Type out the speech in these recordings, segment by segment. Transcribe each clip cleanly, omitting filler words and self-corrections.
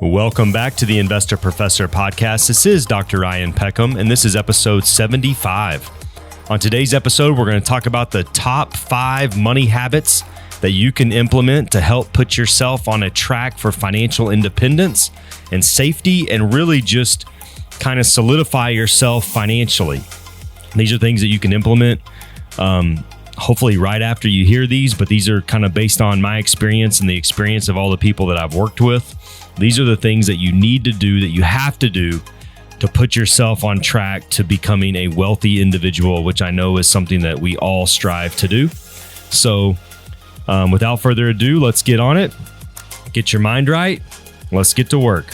Welcome back to the Investor Professor podcast. This is Dr. Ryan Peckham, and this is episode 75. On today's episode, we're going to talk about the top 5 money habits that you can implement to help put yourself on a track for financial independence and safety, and really just kind of solidify yourself financially. These are things that you can implement hopefully right after you hear these, but these are kind of based on my experience and the experience of all the people that I've worked with. These are the things that you need to do, that you have to do to put yourself on track to becoming a wealthy individual, which I know is something that we all strive to do. So without further ado, let's get on it. Get your mind right. Let's get to work.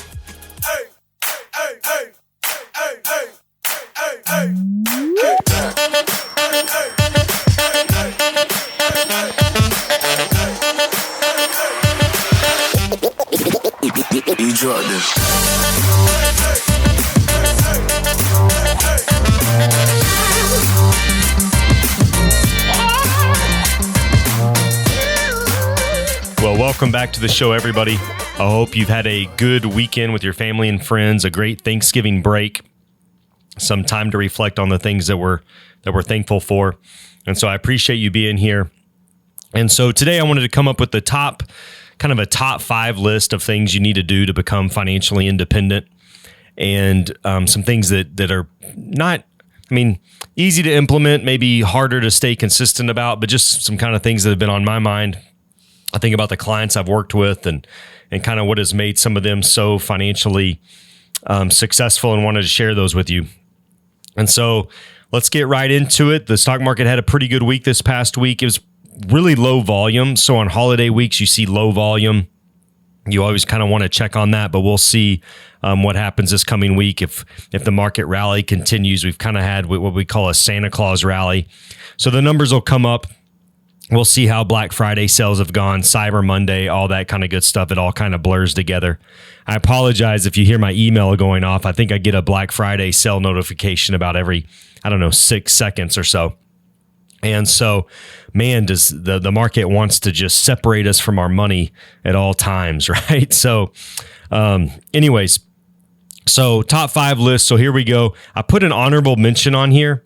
You drop this. Well, welcome back to the show, everybody. I hope you've had a good weekend with your family and friends, a great Thanksgiving break, some time to reflect on the things that we're thankful for. And so I appreciate you being here. And so today I wanted to come up with the top 5 list of things you need to do to become financially independent, and some things that are not, easy to implement, maybe harder to stay consistent about, but just some kind of things that have been on my mind. I think about the clients I've worked with and kind of what has made some of them so financially successful, and wanted to share those with you. And so let's get right into it. The stock market had a pretty good week this past week. It was really low volume. So on holiday weeks, you see low volume. You always kind of want to check on that, but we'll see what happens this coming week. If the market rally continues, we've kind of had what we call a Santa Claus rally. So the numbers will come up. We'll see how Black Friday sales have gone, Cyber Monday, all that kind of good stuff. It all kind of blurs together. I apologize if you hear my email going off. I think I get a Black Friday sale notification about every, 6 seconds or so. And so, man, does the market wants to just separate us from our money at all times, right? So anyways, so top 5 list. So here we go. I put an honorable mention on here,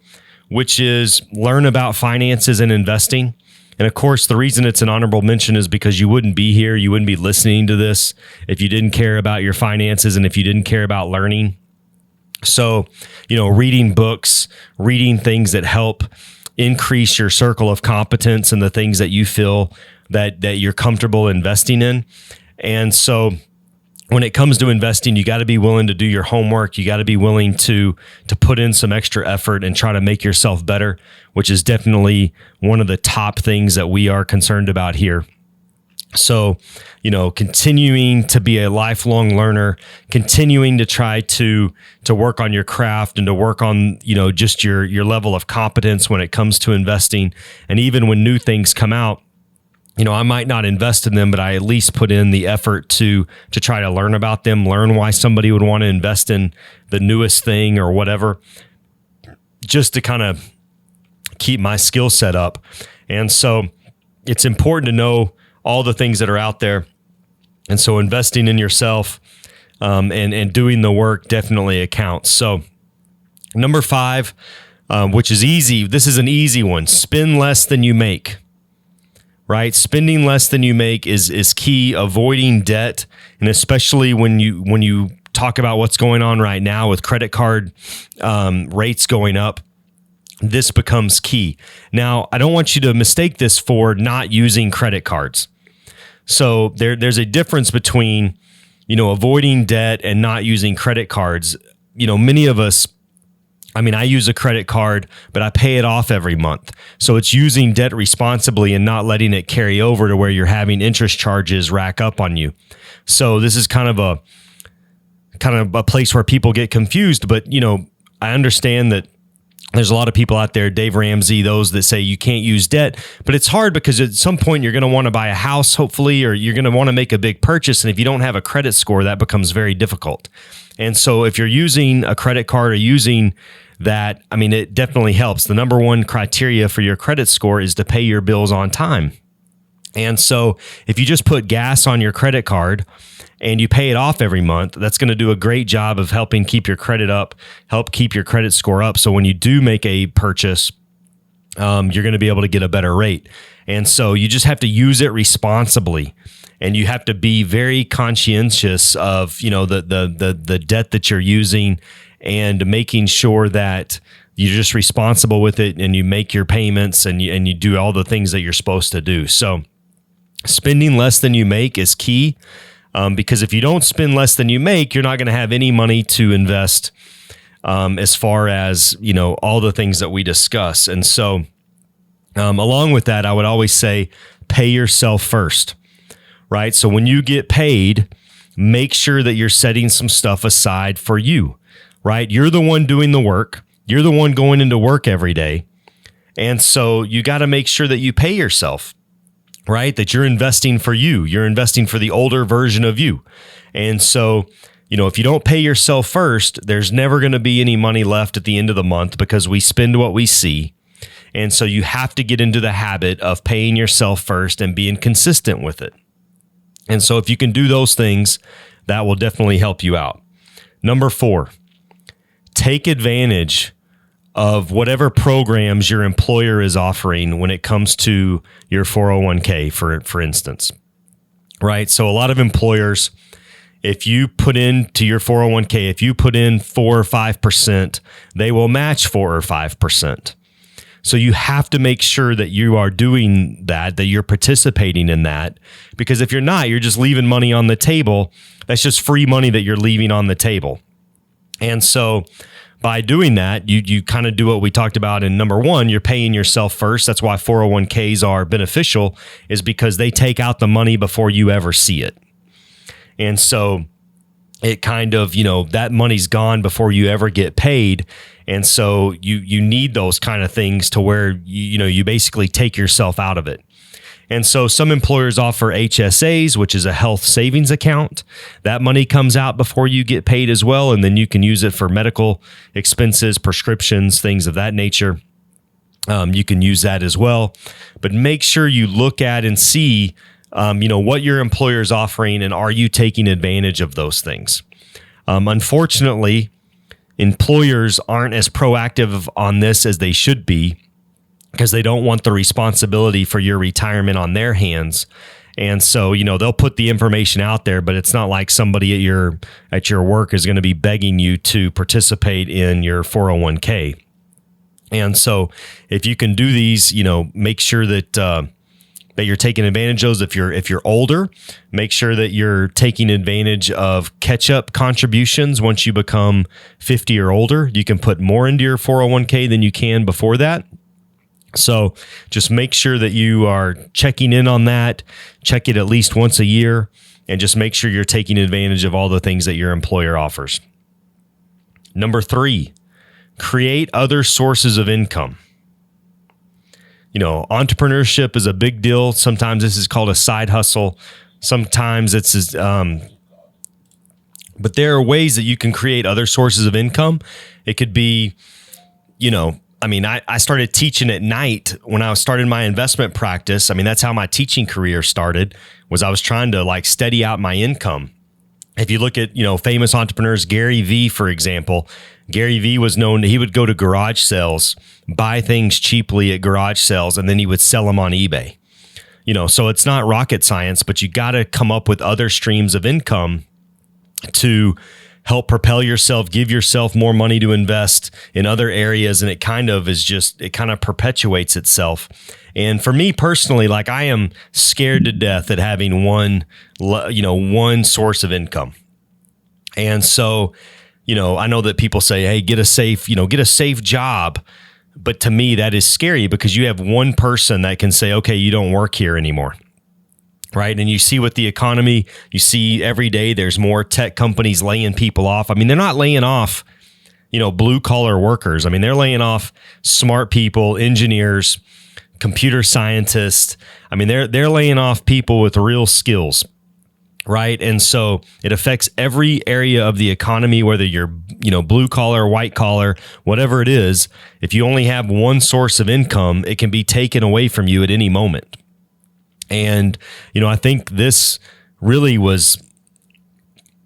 which is learn about finances and investing. And of course, the reason it's an honorable mention is because you wouldn't be here, you wouldn't be listening to this if you didn't care about your finances and if you didn't care about learning. So, reading books, reading things that help increase your circle of competence and the things that you feel that you're comfortable investing in. And so when it comes to investing, you got to be willing to do your homework. You got to be willing to put in some extra effort and try to make yourself better, which is definitely one of the top things that we are concerned about here. So, continuing to be a lifelong learner, continuing to try to work on your craft and to work on, just your level of competence when it comes to investing. And even when new things come out, I might not invest in them, but I at least put in the effort to try to learn about them, learn why somebody would want to invest in the newest thing or whatever, just to kind of keep my skill set up. And so it's important to know all the things that are out there. And so investing in yourself and doing the work definitely accounts. So number 5, which is easy. This is an easy one. Spend less than you make, right? Spending less than you make is key. Avoiding debt. And especially when you talk about what's going on right now with credit card rates going up, this becomes key. Now, I don't want you to mistake this for not using credit cards. So there's a difference between, avoiding debt and not using credit cards. Many of us, I use a credit card, but I pay it off every month. So it's using debt responsibly and not letting it carry over to where you're having interest charges rack up on you. So this is kind of a place where people get confused, but I understand that there's a lot of people out there, Dave Ramsey, those that say you can't use debt, but it's hard because at some point you're going to want to buy a house, hopefully, or you're going to want to make a big purchase. And if you don't have a credit score, that becomes very difficult. And so if you're using a credit card or using that, it definitely helps. The number one criteria for your credit score is to pay your bills on time. And so if you just put gas on your credit card and you pay it off every month, that's going to do a great job of helping keep your credit up, help keep your credit score up. So when you do make a purchase, you're going to be able to get a better rate. And so you just have to use it responsibly, and you have to be very conscientious of, the debt that you're using, and making sure that you're just responsible with it, and you make your payments, and you do all the things that you're supposed to do. So spending less than you make is key. Because if you don't spend less than you make, you're not going to have any money to invest as far as, all the things that we discuss. And so along with that, I would always say pay yourself first, right? So when you get paid, make sure that you're setting some stuff aside for you, right? You're the one doing the work. You're the one going into work every day. And so you got to make sure that you pay yourself. Right? That you're investing for you. You're investing for the older version of you. And so, if you don't pay yourself first, there's never going to be any money left at the end of the month, because we spend what we see. And so you have to get into the habit of paying yourself first and being consistent with it. And so if you can do those things, that will definitely help you out. Number 4, take advantage of whatever programs your employer is offering when it comes to your 401k, for instance, right? So a lot of employers, if you put into your 401k, if you put in 4 or 5%, they will match 4 or 5%. So you have to make sure that you are doing that you're participating in that, because if you're not, you're just leaving money on the table. That's just free money that you're leaving on the table. And so by doing that, you kind of do what we talked about in number 1, you're paying yourself first. That's why 401ks are beneficial, is because they take out the money before you ever see it. And so it kind of, that money's gone before you ever get paid. And so you need those kind of things to where, you basically take yourself out of it. And so some employers offer HSAs, which is a health savings account. That money comes out before you get paid as well, and then you can use it for medical expenses, prescriptions, things of that nature. You can use that as well. But make sure you look at and see, what your employer is offering, and are you taking advantage of those things? Unfortunately, employers aren't as proactive on this as they should be, because they don't want the responsibility for your retirement on their hands. And so, they'll put the information out there, but it's not like somebody at your work is going to be begging you to participate in your 401k. And so if you can do these, make sure that that you're taking advantage of those. If you're older, make sure that you're taking advantage of catch-up contributions. Once you become 50 or older, you can put more into your 401k than you can before that. So just make sure that you are checking in on that, check it at least once a year, and just make sure you're taking advantage of all the things that your employer offers. Number 3, create other sources of income. Entrepreneurship is a big deal. Sometimes this is called a side hustle. Sometimes but there are ways that you can create other sources of income. It could be, I started teaching at night when I started my investment practice. That's how my teaching career started, was I was trying to steady out my income. If you look at, famous entrepreneurs, Gary Vee, for example, Gary Vee was known, he would go to garage sales, buy things cheaply at garage sales, and then he would sell them on eBay. So it's not rocket science, but you got to come up with other streams of income to help propel yourself, give yourself more money to invest in other areas. And it kind of perpetuates itself. And for me personally, I am scared to death at having one source of income. And so, I know that people say, hey, get a safe job. But to me, that is scary, because you have one person that can say, okay, you don't work here anymore. Right. And you see with the economy, you see every day there's more tech companies laying people off. They're not laying off, blue collar workers. They're laying off smart people, engineers, computer scientists. They're laying off people with real skills. Right. And so it affects every area of the economy, whether you're, blue collar, white collar, whatever it is. If you only have one source of income, it can be taken away from you at any moment. And, I think this really was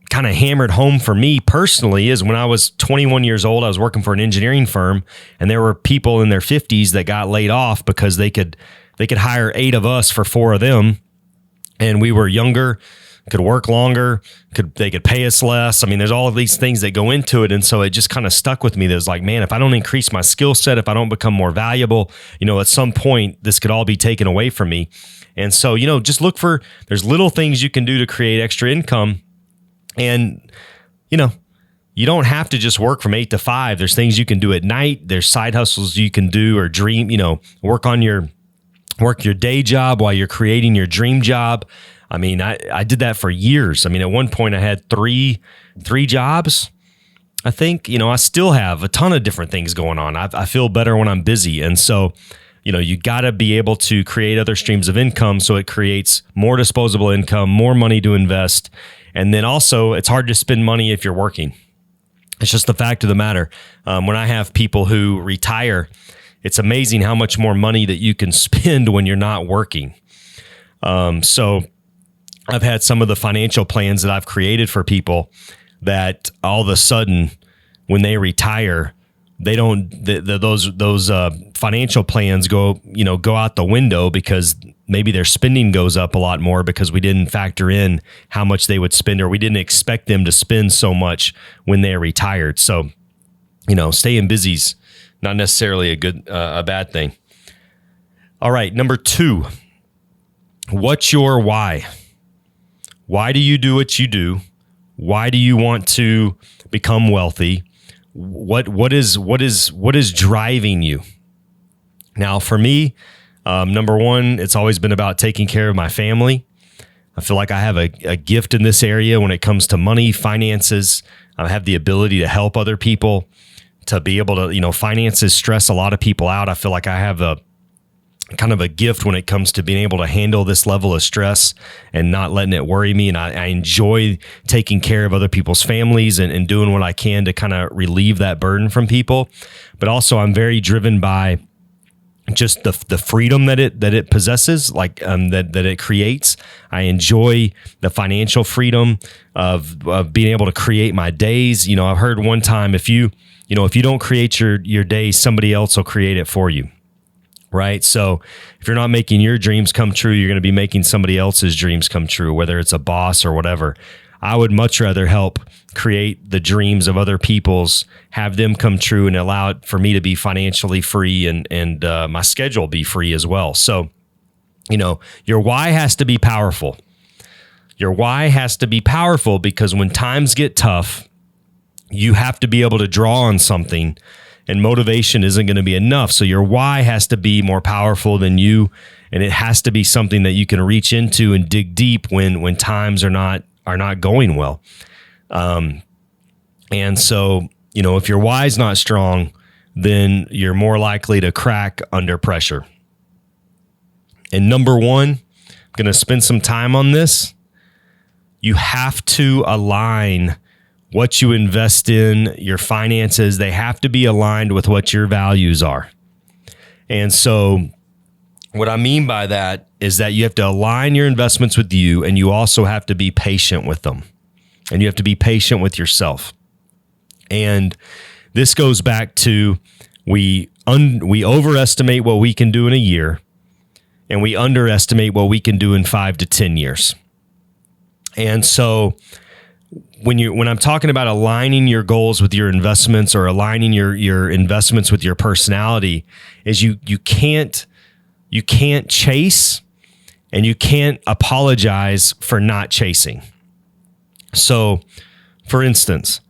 kind of hammered home for me personally is when I was 21 years old, I was working for an engineering firm, and there were people in their 50s that got laid off because they could hire 8 of us for 4 of them. And we were younger, could work longer, they could pay us less. I mean, there's all of these things that go into it. And so it just kind of stuck with me. That was like, man, if I don't increase my skill set, if I don't become more valuable, at some point this could all be taken away from me. And so, just look there's little things you can do to create extra income. And, you don't have to just work from 8 to 5. There's things you can do at night. There's side hustles you can do or dream, work your day job while you're creating your dream job. I mean, I did that for years. I mean, at one point I had three jobs. I think, I still have a ton of different things going on. I feel better when I'm busy. And so, you got to be able to create other streams of income so it creates more disposable income, more money to invest. And then also, it's hard to spend money if you're working. It's just the fact of the matter. When I have people who retire, it's amazing how much more money that you can spend when you're not working. So I've had some of the financial plans that I've created for people that all of a sudden, when they retire, they don't, those financial plans go out the window because maybe their spending goes up a lot more because we didn't factor in how much they would spend, or we didn't expect them to spend so much when they're retired. So, staying busy's not necessarily a bad thing. All right. Number 2, what's your why? Why do you do what you do? Why do you want to become wealthy? What is driving you? Now, for me, number 1, it's always been about taking care of my family. I feel like I have a gift in this area when it comes to money, finances. I have the ability to help other people, to be able to, finances stress a lot of people out. I feel like I have a kind of a gift when it comes to being able to handle this level of stress and not letting it worry me. And I enjoy taking care of other people's families and doing what I can to kind of relieve that burden from people. But also I'm very driven by just the freedom that it possesses, like that it creates. I enjoy the financial freedom of being able to create my days. I've heard one time, if you don't create your day, somebody else will create it for you. Right. So if you're not making your dreams come true, you're going to be making somebody else's dreams come true, whether it's a boss or whatever. I would much rather help create the dreams of other people's, have them come true, and allow it for me to be financially free and my schedule be free as well. So, your why has to be powerful. Your why has to be powerful because when times get tough, you have to be able to draw on something, and motivation isn't going to be enough. So your why has to be more powerful than you, and it has to be something that you can reach into and dig deep when times are not going well. And so, if your why is not strong, then you're more likely to crack under pressure. And number 1, I'm going to spend some time on this. You have to align what you invest in, your finances. They have to be aligned with what your values are. And so what I mean by that is that you have to align your investments with you, and you also have to be patient with them. And you have to be patient with yourself. And this goes back to we overestimate what we can do in a year, and we underestimate what we can do in 5 to 10 years. And so when I'm talking about aligning your goals with your investments, or aligning your investments with your personality, is you can't chase, and you can't apologize for not chasing. So, for instance,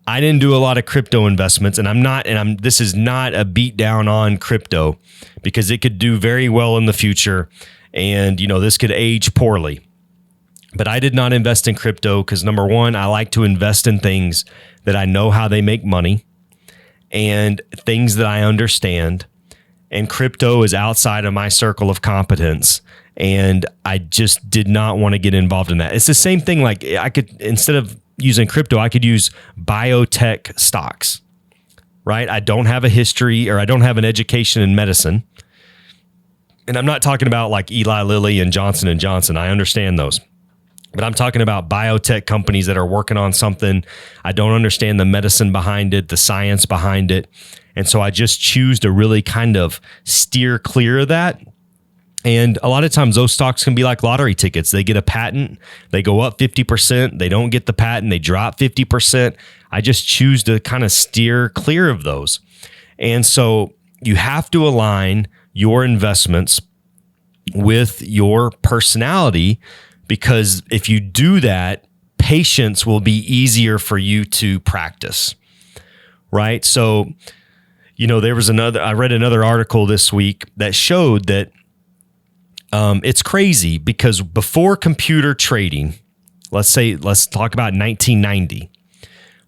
I didn't do a lot of crypto investments, and this is not a beat down on crypto, because it could do very well in the future, and this could age poorly. But I did not invest in crypto because, number 1, I like to invest in things that I know how they make money and things that I understand. And crypto is outside of my circle of competence, and I just did not want to get involved in that. It's the same thing. Like, I could, instead of using crypto, I could use biotech stocks, right? I don't have a history, or I don't have an education in medicine. And I'm not talking about like Eli Lilly and Johnson & Johnson. I understand those. But I'm talking about biotech companies that are working on something. I don't understand the medicine behind it, the science behind it. And so I just choose to really kind of steer clear of that. And a lot of times those stocks can be like lottery tickets. They get a patent, they go up 50%. They don't get the patent, they drop 50%. I just choose to kind of steer clear of those. And so you have to align your investments with your personality, because if you do that, patience will be easier for you to practice, right? So, I read another article this week that showed that it's crazy because before computer trading, let's talk about 1990,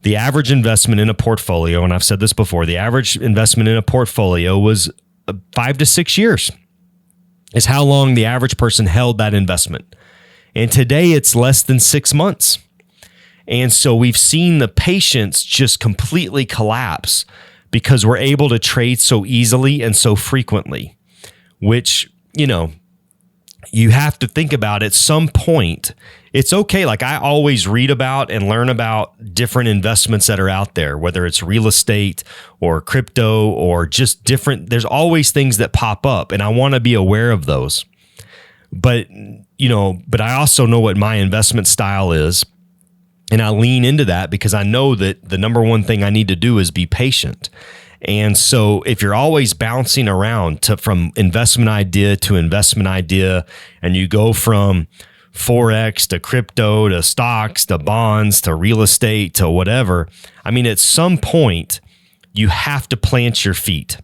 the average investment in a portfolio, and I've said this before, the average investment in a portfolio was 5 to 6 years is how long the average person held that investment. And today it's less than 6 months. And so we've seen the patience just completely collapse because we're able to trade so easily and so frequently, which, you have to think about at some point. It's okay. Like I always read about and learn about different investments that are out there, whether it's real estate or crypto or just different. There's always things that pop up and I want to be aware of those. But I also know what my investment style is. And I lean into that because I know that the number one thing I need to do is be patient. And so if you're always bouncing around from investment idea to investment idea, and you go from Forex to crypto to stocks to bonds to real estate to whatever, at some point you have to plant your feet,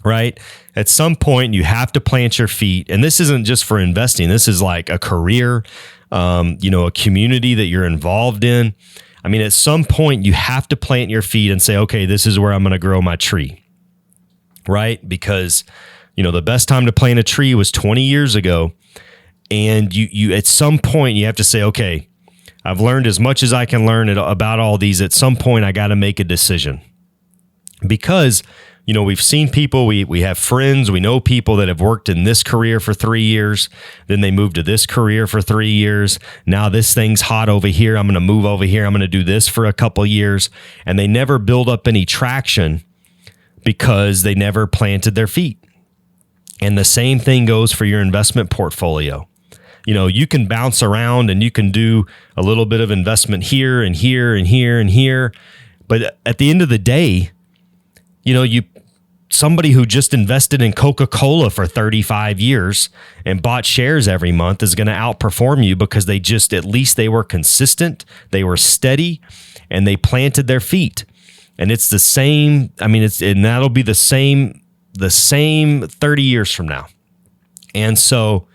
right? At some point you have to plant your feet. And this isn't just for investing. This is like a career, a community that you're involved in. At some point you have to plant your feet and say, okay, this is where I'm going to grow my tree, right? Because, the best time to plant a tree was 20 years ago. And you at some point you have to say, okay, I've learned as much as I can learn about all these. At some point I got to make a decision because, we've seen people, we have friends, we know people that have worked in this career for 3 years. Then they moved to this career for 3 years. Now this thing's hot over here. I'm going to move over here. I'm going to do this for a couple years. And they never build up any traction because they never planted their feet. And the same thing goes for your investment portfolio. You can bounce around and you can do a little bit of investment here and here and here and here. But at the end of the day, somebody who just invested in Coca-Cola for 35 years and bought shares every month is going to outperform you because at least they were consistent, they were steady, and they planted their feet. And it's the same. And that'll be the same 30 years from now. And so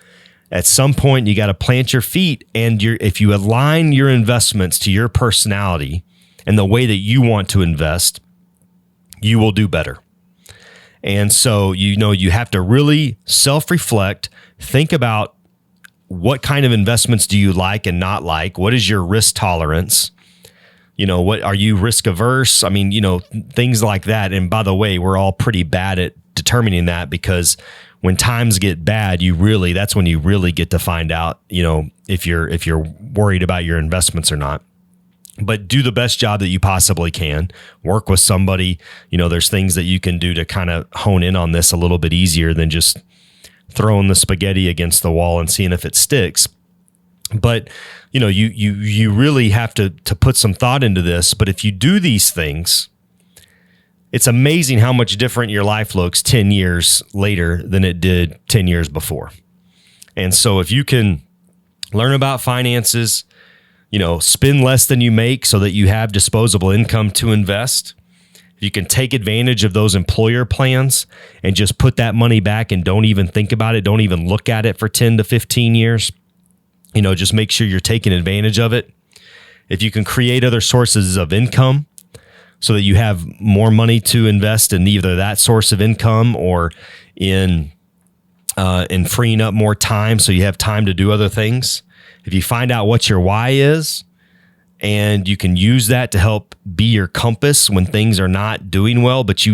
at some point you got to plant your feet, and if you align your investments to your personality and the way that you want to invest, you will do better. And so, you have to really self-reflect, think about what kind of investments do you like and not like? What is your risk tolerance? What are you risk averse? Things like that. And by the way, we're all pretty bad at determining that because when times get bad, that's when you really get to find out, if you're worried about your investments or not. But do the best job that you possibly can. Work with somebody. There's things that you can do to kind of hone in on this a little bit easier than just throwing the spaghetti against the wall and seeing if it sticks. But, you really have to put some thought into this. But if you do these things, it's amazing how much different your life looks 10 years later than it did 10 years before. And so if you can learn about finances, spend less than you make so that you have disposable income to invest. You can take advantage of those employer plans and just put that money back and don't even think about it. Don't even look at it for 10 to 15 years. Just make sure you're taking advantage of it. If you can create other sources of income so that you have more money to invest in either that source of income or in freeing up more time so you have time to do other things. If you find out what your why is and you can use that to help be your compass when things are not doing well. But you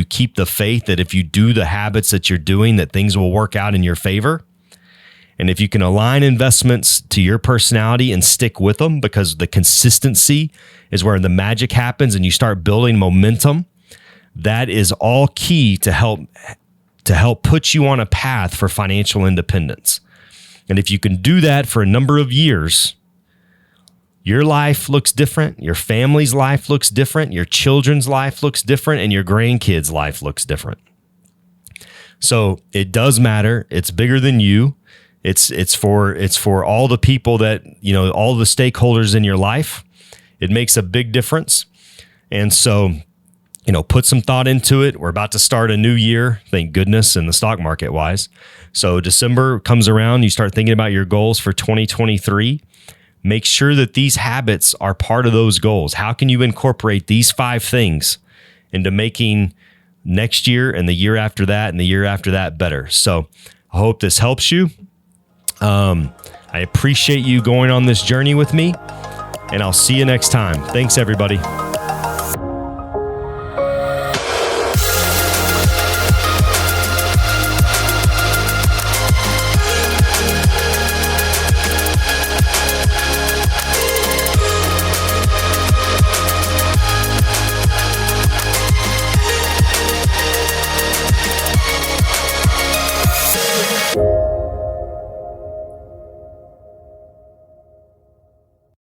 keep the faith that if you do the habits that you're doing, that things will work out in your favor. And if you can align investments to your personality and stick with them, because the consistency is where the magic happens and you start building momentum, that is all key to help put you on a path for financial independence. And if you can do that for a number of years, your life looks different, your family's life looks different, your children's life looks different, and your grandkids' life looks different. So it does matter. It's bigger than you. It's for all the people that, all the stakeholders in your life. It makes a big difference. And so, put some thought into it. We're about to start a new year, thank goodness, in the stock market wise. So December comes around, you start thinking about your goals for 2023. Make sure that these habits are part of those goals. How can you incorporate these 5 things into making next year and the year after that and the year after that better? So I hope this helps you. I appreciate you going on this journey with me, and I'll see you next time. Thanks, everybody.